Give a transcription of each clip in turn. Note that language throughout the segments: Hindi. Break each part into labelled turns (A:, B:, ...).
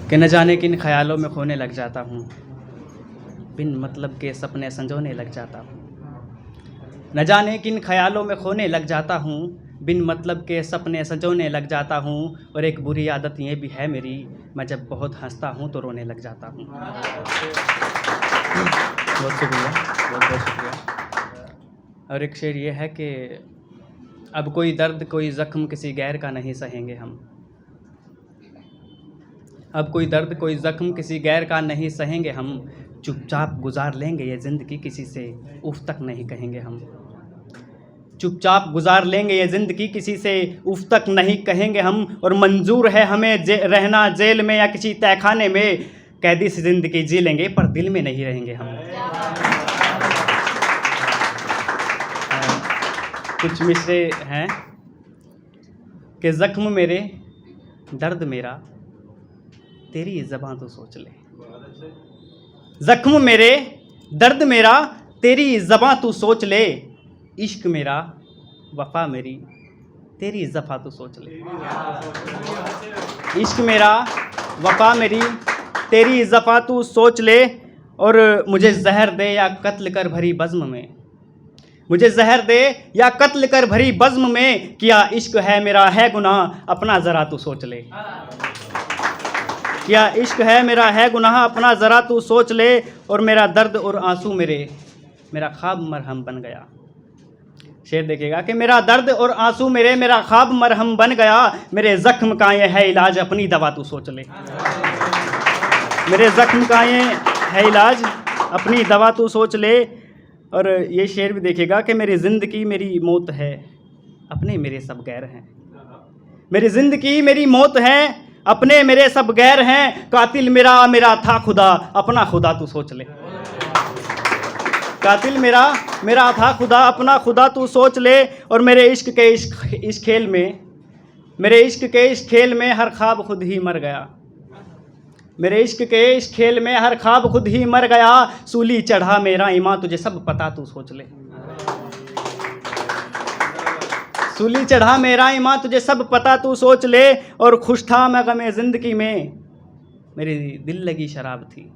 A: कि न जाने किन ख्यालों में खोने लग जाता हूँ, बिन मतलब के सपने संजोने लग जाता हूँ। न जाने किन ख्यालों में खोने लग जाता हूँ, बिन मतलब के सपने संजोने लग जाता हूँ। और एक बुरी आदत ये भी है मेरी, मैं जब बहुत हंसता हूँ तो रोने लग जाता हूँ। बहुत शुक्रिया, बहुत बहुत शुक्रिया। और एक शेर ये है कि अब कोई दर्द कोई ज़ख्म किसी गैर का नहीं सहेंगे हम। अब कोई दर्द कोई ज़ख्म किसी गैर का नहीं सहेंगे हम। चुपचाप गुजार लेंगे ये ज़िंदगी, किसी से उफ़ तक नहीं कहेंगे हम। चुपचाप गुजार लेंगे ये ज़िंदगी, किसी से उफ़ तक नहीं कहेंगे हम। और मंजूर है हमें रहना जेल में या किसी तहखाने में, कैदी सी ज़िंदगी जी लेंगे पर दिल में नहीं रहेंगे हम। कुछ मिसरे हैं कि ज़ख्म मेरे दर्द मेरा, तेरी ज़बां तो सोच ले। ज़ख्म मेरे दर्द मेरा, तेरी ज़बां तू सोच ले। इश्क मेरा वफ़ा मेरी, तेरी ज़फ़ा तू सोच ले। इश्क मेरा वफ़ा मेरी, तेरी ज़फ़ा तू सोच ले। और मुझे ज़हर दे या कत्ल कर भरी बज़्म में, मुझे ज़हर दे या कत्ल कर भरी बज़्म में, क्या इश्क है मेरा है गुनाह, अपना ज़रा तू सोच ले। क्या इश्क है मेरा है गुनाह, अपना ज़रा तू सोच ले। और मेरा दर्द और आंसू मेरा ख्वाब मरहम बन गया। शेर देखिएगा कि मेरा दर्द और आंसू मेरा ख्वाब मरहम बन गया। मेरे ज़ख्म का ये है इलाज, अपनी दवा तू सोच ले। मेरे ज़ख्म का ये है इलाज, अपनी दवा तू सोच ले। और ये शेर भी देखिएगा कि मेरी ज़िंदगी मेरी मौत है, अपने मेरे सब गैर हैं। मेरी ज़िंदगी मेरी मौत है, अपने मेरे सब गैर हैं। कातिल मेरा था खुदा, अपना खुदा तू सोच ले। कातिल मेरा था खुदा, अपना खुदा तू सोच ले। और मेरे इश्क के इस खेल में, मेरे इश्क के इस खेल में हर ख्वाब खुद ही मर गया। मेरे इश्क के इस खेल में हर ख्वाब खुद ही मर गया। सूली चढ़ा मेरा ईमान, तुझे सब पता तू सोच ले। सूली चढ़ा मेरा ईमान, तुझे सब पता तू सोच ले। और खुश था मैं गमे ज़िंदगी में, मेरी दिल लगी शराब थी।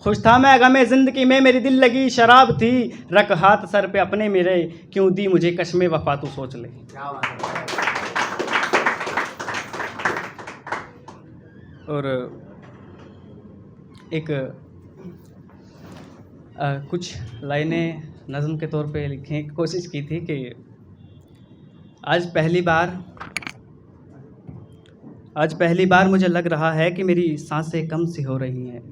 A: खुश था मैं गमे ज़िंदगी में, मेरी दिल लगी शराब थी। रख हाथ सर पे अपने मेरे, क्यों दी मुझे कश्मे वफा तू सोच ले। और एक कुछ लाइनें नज़्म के तौर पे लिखने की कोशिश की थी कि आज पहली बार मुझे लग रहा है कि मेरी सांसें कम सी हो रही हैं।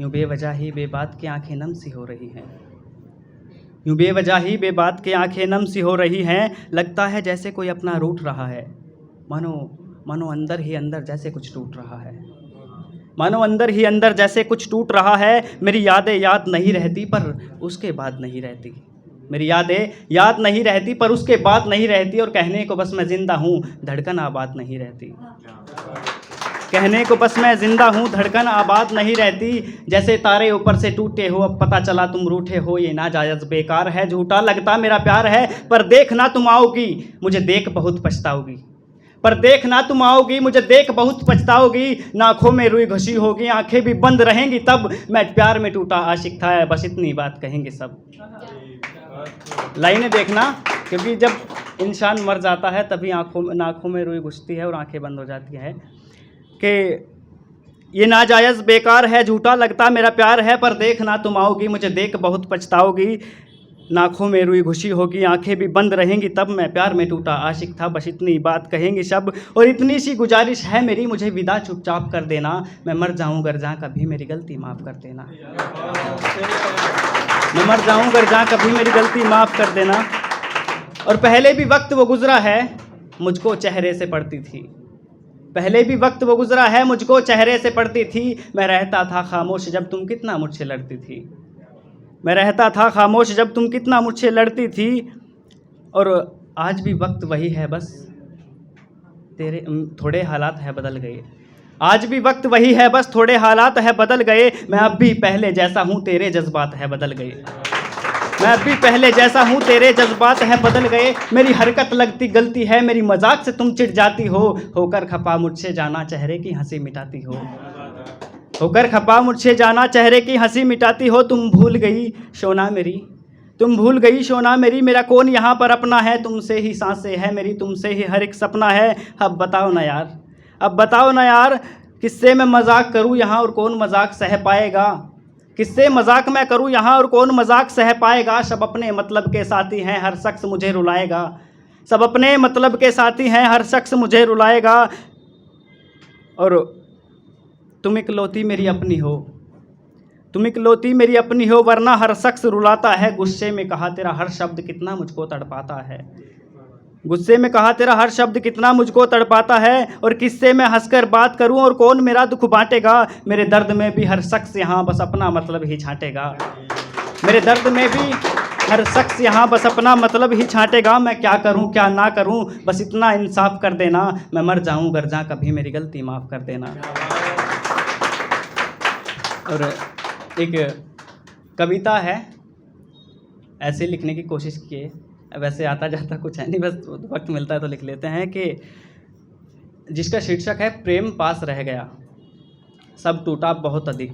A: यूँ बेवजह ही बेबात की आंखें नम सी हो रही हैं। यूँ बेवजह ही बेबात की आंखें नम सी हो रही हैं। लगता है जैसे कोई अपना रूठ रहा है, मानो अंदर ही अंदर जैसे कुछ टूट रहा है। मानो अंदर ही अंदर जैसे कुछ टूट रहा है। मेरी यादें याद नहीं रहती पर उसके बाद नहीं रहती। मेरी यादें याद नहीं रहती पर उसके बाद नहीं रहती। और कहने को बस मैं ज़िंदा हूँ, धड़कन आबाद नहीं रहती। कहने को बस मैं ज़िंदा हूँ, धड़कन आबाद नहीं रहती। जैसे तारे ऊपर से टूटे हो, अब पता चला तुम रूठे हो। ये नाजायज़ बेकार है, झूठा लगता मेरा प्यार है। पर देखना तुम आओगी, मुझे देख बहुत पछताओगी। पर देखना तुम आओगी, मुझे देख बहुत पछताओगी। आँखों में रुई घुसी होगी, आंखें भी बंद रहेंगी तब। मैं प्यार में टूटा आशिक था, बस इतनी बात कहेंगे सब। लाइनें देखना, क्योंकि जब इंसान मर जाता है तभी आँखों में रुई घुसती है और आंखें बंद हो जाती हैं। कि ये नाजायज़ बेकार है, झूठा लगता मेरा प्यार है। पर देखना तुम आओगी, मुझे देख बहुत पछताओगी। आँखों में रुई घुसी होगी, आंखें भी बंद रहेंगी तब। मैं प्यार में टूटा आशिक था, बस इतनी बात कहेंगे सब। और इतनी सी गुजारिश है मेरी, मुझे विदा चुपचाप कर देना। मैं मर जाऊं अगर जहाँ कभी मेरी गलती माफ़ कर देना। मैं मर जाऊं अगर जहाँ कभी मेरी गलती माफ़ कर देना। और पहले भी वक्त वो गुज़रा है, मुझको चेहरे से पड़ती थी। पहले भी वक्त वो गुज़रा है, मुझको चेहरे से पड़ती थी। मैं रहता था खामोश जब तुम कितना मुझसे लड़ती थी। मैं रहता था खामोश जब तुम कितना मुझसे लड़ती थी। और आज भी वक्त वही है, बस तेरे थोड़े हालात है बदल गए। आज भी वक्त वही है, बस थोड़े हालात है बदल गए। मैं अब भी पहले जैसा हूँ, तेरे जज्बात है बदल गए। मैं अभी पहले जैसा हूँ, तेरे जज्बात है बदल गए, मेरी हरकत लगती गलती है, मेरी मजाक से तुम चिढ़ जाती हो, होकर खफा मुझसे जाना चेहरे की हंसी मिटाती हो, होकर खफा मुझसे जाना चेहरे की हंसी मिटाती हो, तुम भूल गई सोना मेरी, तुम भूल गई सोना मेरी, मेरा कौन यहाँ पर अपना है, तुमसे ही सांसें है मेरी, तुमसे ही हर एक सपना है, अब बताओ ना यार, अब बताओ ना यार, किससे मैं मजाक करूँ यहाँ और कौन मजाक सह पाएगा, किससे मजाक मैं करूँ यहाँ और कौन मजाक सह पाएगा, सब अपने मतलब के साथी हैं, हर शख्स मुझे रुलाएगा, सब अपने मतलब के साथी हैं, हर शख्स मुझे रुलाएगा, और तुम इकलौती मेरी अपनी हो, तुम इकलौती मेरी अपनी हो, वरना हर शख्स रुलाता है, गुस्से में कहा तेरा हर शब्द कितना मुझको तड़पाता है, गुस्से में कहा तेरा हर शब्द कितना मुझको तड़पाता है, और किससे मैं हंसकर बात करूं और कौन मेरा दुख बांटेगा, मेरे दर्द में भी हर शख्स यहाँ बस अपना मतलब ही छांटेगा, मेरे दर्द में भी हर शख्स यहाँ बस अपना मतलब ही छांटेगा, मैं क्या करूं क्या ना करूं, बस इतना इंसाफ कर देना, मैं मर जाऊं गर जा कभी मेरी गलती माफ़ कर देना। और एक कविता है, ऐसे लिखने की कोशिश किए, वैसे आता जाता कुछ है नहीं, बस वक्त मिलता है तो लिख लेते हैं, कि जिसका शीर्षक है प्रेम पास रह गया, सब टूटा बहुत अधिक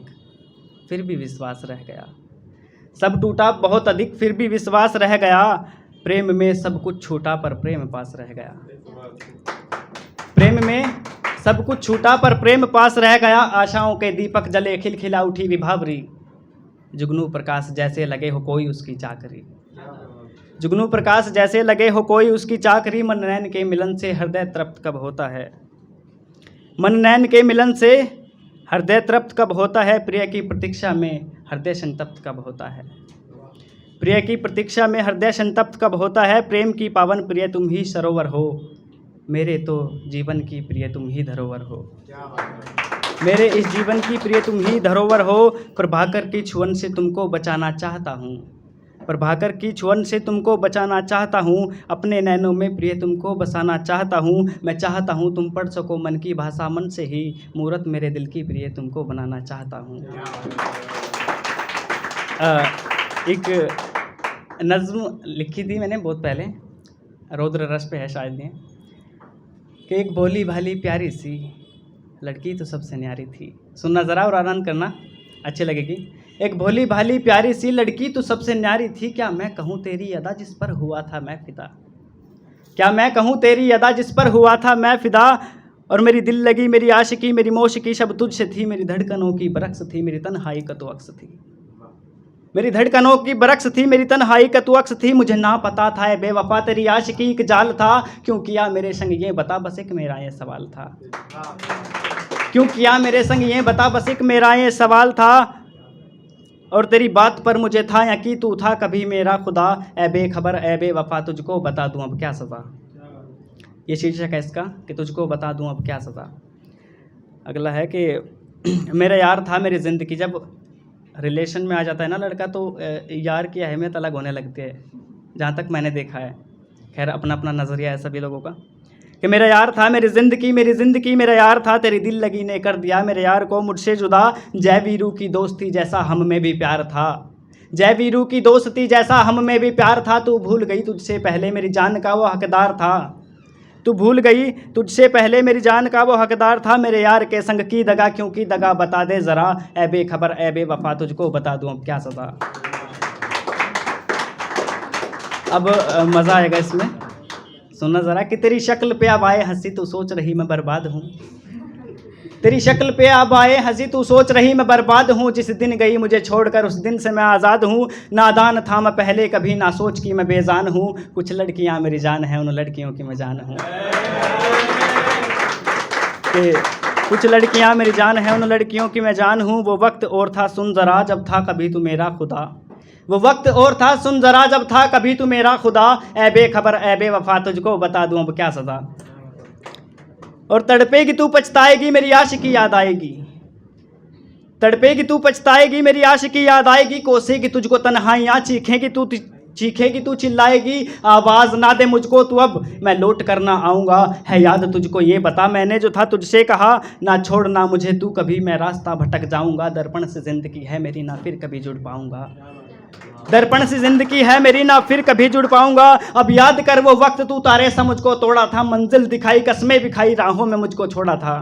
A: फिर भी विश्वास रह गया, सब टूटा बहुत अधिक फिर भी विश्वास रह गया, प्रेम में सब कुछ छूटा पर प्रेम पास रह गया, प्रेम में सब कुछ छूटा पर प्रेम पास रह गया, आशाओं के दीपक जले खिलखिला उठी विभावरी, जुगनू प्रकाश जैसे लगे हो कोई उसकी चाकरी, जुगनू प्रकाश जैसे लगे हो कोई उसकी चाकरी, मन नैन के मिलन से हृदय तृप्त कब होता है, मन नैन के मिलन से हृदय तृप्त कब होता है, प्रिय की प्रतीक्षा में हृदय संतप्त कब होता है, प्रिय की प्रतीक्षा में हृदय संतप्त कब होता है, प्रेम की पावन प्रिय तुम ही सरोवर हो, मेरे तो जीवन की प्रिय तुम ही धरोहर हो, मेरे इस जीवन की प्रिय तुम ही धरोहर हो, प्रभाकर की छुअन से तुमको बचाना चाहता हूँ, प्रभाकर की छुअन से तुमको बचाना चाहता हूँ, अपने नैनों में प्रिय तुमको बसाना चाहता हूँ, मैं चाहता हूँ तुम पढ़ सको मन की भाषा, मन से ही मूरत मेरे दिल की प्रिय तुमको बनाना चाहता हूँ। एक नज़्म लिखी थी मैंने बहुत पहले, रौद्र रस पे है शायद ये, कि एक भोली भाली प्यारी सी लड़की तो सबसे न्यारी थी, सुनना ज़रा और आनंद करना, अच्छी लगेगी। एक भोली भाली प्यारी सी लड़की तो सबसे न्यारी थी, क्या मैं कहूँ तेरी अदा जिस पर हुआ था मैं फिदा, क्या मैं कहूँ तेरी अदा जिस पर हुआ था मैं फिदा, और मेरी दिल लगी मेरी आशिकी मेरी मौशिकी सब तुझसे थी, मेरी धड़कनों की बरक्स थी मेरी तन्हाई का तो अक्स थी, मेरी धड़कनों की बरक्स थी मेरी तन्हाई का तो अक्स थी, मुझे ना पता था ये बेवफा तेरी आशिकी एक जाल था, क्यों किया मेरे संग ये बता बस एक मेरा ये सवाल था, क्यों किया मेरे संग ये बता बस एक मेरा ये सवाल था, और तेरी बात पर मुझे था यकीन तू था कभी मेरा खुदा, ए बेखबर ए बेवफा तुझको बता दूं अब क्या सज़ा, ये शीर्षक है इसका, कि तुझको बता दूं अब क्या सज़ा। अगला है कि मेरा यार था मेरी ज़िंदगी, जब रिलेशन में आ जाता है ना लड़का तो यार की अहमियत अलग होने लगती है, जहाँ तक मैंने देखा है, खैर अपना अपना नज़रिया है सभी लोगों का, कि मेरा यार था मेरी ज़िंदगी मेरा यार था, तेरी दिल लगी ने कर दिया मेरे यार को मुझसे जुदा, जय वीरू की दोस्ती जैसा हम में भी प्यार था, जय वीरू की दोस्ती जैसा हम में भी प्यार था, तू भूल गई तुझसे पहले मेरी जान का वो हकदार था, तू भूल गई तुझसे पहले मेरी जान का वो हकदार था, मेरे यार के संग की दगा क्यों की दगा बता दे ज़रा, ए बेखबर ए बेवफा तुझको बता दूँ अब क्या सज़ा। अब मज़ा आएगा इसमें, सुनना ज़रा, कि तेरी शक्ल पे अब आए हंसी तू सोच रही मैं बर्बाद हूँ, तेरी शक्ल पे अब आए हंसी तू सोच रही मैं बर्बाद हूँ, जिस दिन गई मुझे छोड़कर उस दिन से मैं आज़ाद हूँ, नादान था मैं पहले कभी ना सोच की मैं बेजान हूँ, कुछ लड़कियाँ मेरी जान है उन लड़कियों की मैं जान हूँ, कि कुछ लड़कियाँ मेरी जान है उन लड़कियों की मैं जान हूँ, वो वक्त और था सुन ज़रा जब था कभी तू मेरा खुदा, वो वक्त और था सुन ज़रा जब था कभी तू मेरा खुदा, ए बेखबर ए बेवफा तुझको बता दूँ अब क्या सज़ा, और तड़पेगी तू पछताएगी मेरी आशिकी याद आएगी, तड़पेगी तू पछताएगी मेरी आशिकी याद आएगी, कोसेगी तुझको तन्हाइयाँ चीखेगी तू चिल्लाएगी, आवाज़ ना दे मुझको तू अब मैं लौट कर ना आऊँगा, है याद तुझको ये बता मैंने जो था तुझसे कहा, ना छोड़ना मुझे तू कभी मैं रास्ता भटक जाऊँगा, दर्पण से ज़िंदगी है मेरी ना फिर कभी जुड़ पाऊँगा, दर्पण सी जिंदगी है मेरी, ना फिर कभी जुड़ पाऊंगा। अब याद कर वो वक्त तू तारे सा मुझको तोड़ा था, मंजिल दिखाई कस्में भी खाई राहों में मुझको छोड़ा था।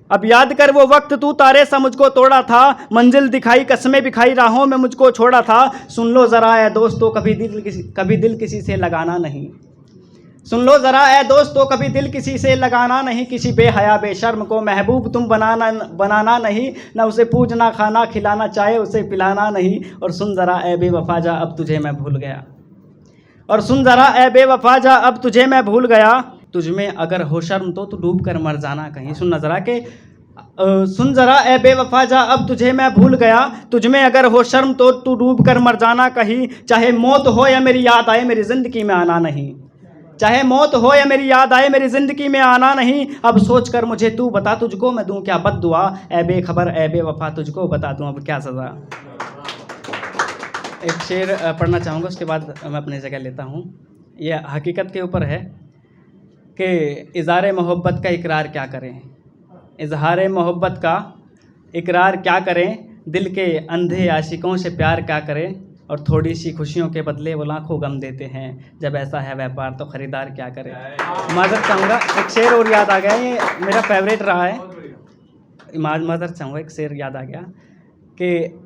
A: अब याद कर वो वक्त तू तारे सा मुझको तोड़ा था, मंजिल दिखाई कस्में भी खाई राहों में मुझको छोड़ा था। सुन लो ज़रा ए दोस्तों कभी दिल किसी से लगाना नहीं। सुन लो ज़रा ए दोस्तों कभी दिल किसी से लगाना नहीं। किसी बेहया बेशर्म को महबूब तुम बनाना नहीं। ना उसे पूजना खाना खिलाना, चाहे उसे पिलाना नहीं। और सुन ज़रा ए बेवफा जा अब तुझे मैं भूल गया। और सुन ज़रा ए बेवफा जा अब तुझे मैं भूल गया। तुझ में अगर हो शर्म तो तू डूब कर मर जाना कहीं। सुनना ज़रा के सुन ज़रा ए बेवफा जा अब तुझे मैं भूल गया। तुझ में अगर हो शर्म तो तू डूब कर मर जाना कहीं। चाहे मौत हो या मेरी याद आए मेरी ज़िंदगी में आना नहीं। चाहे मौत हो या मेरी याद आए मेरी ज़िंदगी में आना नहीं। अब सोच कर मुझे तू बता तुझको मैं दूं क्या बद्दुआ। ए बेखबर ए बेवफा तुझको बता दूं अब क्या सज़ा। एक शेर पढ़ना चाहूँगा, उसके बाद मैं अपनी जगह लेता हूँ। यह हकीकत के ऊपर है कि इज़हार मोहब्बत का इकरार क्या करें। इज़हार मोहब्बत का इकरार क्या करें। दिल के अंधे आशिकों से प्यार क्या करें। और थोड़ी सी खुशियों के बदले वो लाखों गम देते हैं। जब ऐसा है व्यापार तो ख़रीदार क्या करे। माजरत चाहूँगा, एक शेर और याद आ गया, ये मेरा फेवरेट रहा है। माजरत चाहूँगा, एक शेर याद आ गया कि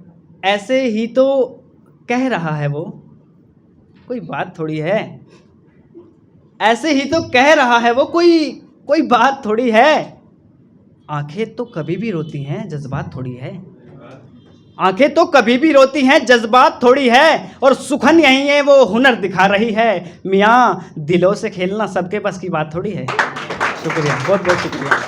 A: ऐसे ही तो कह रहा है वो, कोई बात थोड़ी है। ऐसे ही तो कह रहा है वो, कोई बात थोड़ी है। आंखें तो कभी भी रोती हैं, जज्बात थोड़ी है। आंखें तो कभी भी रोती हैं, जज्बात थोड़ी है। और सुखन यही है वो हुनर दिखा रही है। मियाँ दिलों से खेलना सबके बस की बात थोड़ी है। शुक्रिया, बहुत बहुत शुक्रिया।